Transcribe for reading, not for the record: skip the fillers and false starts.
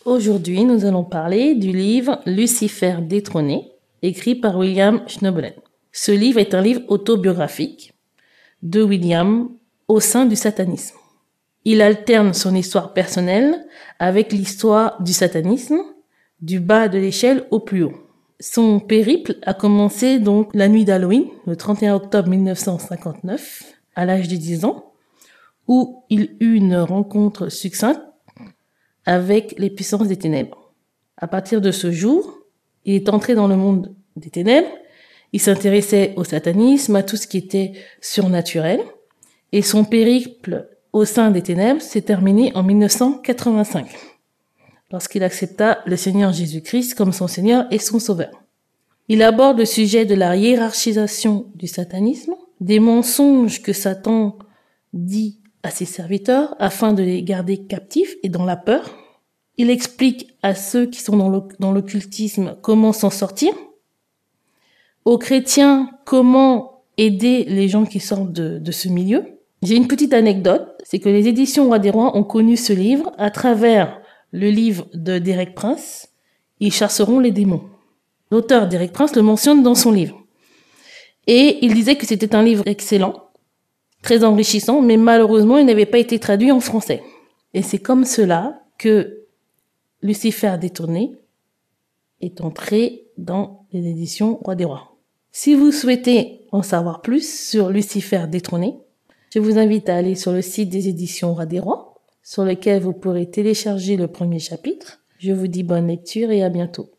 Aujourd'hui, nous allons parler du livre Lucifer détrôné, écrit par William Schnoebelen. Ce livre est un livre autobiographique de William au sein du satanisme. Il alterne son histoire personnelle avec l'histoire du satanisme, du bas de l'échelle au plus haut. Son périple a commencé donc la nuit d'Halloween, le 31 octobre 1959, à l'âge de 10 ans, où il eut une rencontre succincte avec les puissances des ténèbres. À partir de ce jour, il est entré dans le monde des ténèbres, il s'intéressait au satanisme, à tout ce qui était surnaturel, et son périple au sein des ténèbres s'est terminé en 1985, lorsqu'il accepta le Seigneur Jésus-Christ comme son Seigneur et son Sauveur. Il aborde le sujet de la hiérarchisation du satanisme, des mensonges que Satan dit à ses serviteurs afin de les garder captifs et dans la peur. Il explique à ceux qui sont dans l'occultisme comment s'en sortir, aux chrétiens comment aider les gens qui sortent de ce milieu. J'ai une petite anecdote, c'est que les éditions Roi des Rois ont connu ce livre à travers le livre de Derek Prince, Ils chasseront les démons. L'auteur Derek Prince le mentionne dans son livre. Et il disait que c'était un livre excellent, très enrichissant, mais malheureusement, il n'avait pas été traduit en français. Et c'est comme cela que Lucifer détourné est entré dans les éditions Roi des Rois. Si vous souhaitez en savoir plus sur Lucifer détrôné, je vous invite à aller sur le site des éditions Roi des Rois, sur lequel vous pourrez télécharger le premier chapitre. Je vous dis bonne lecture et à bientôt.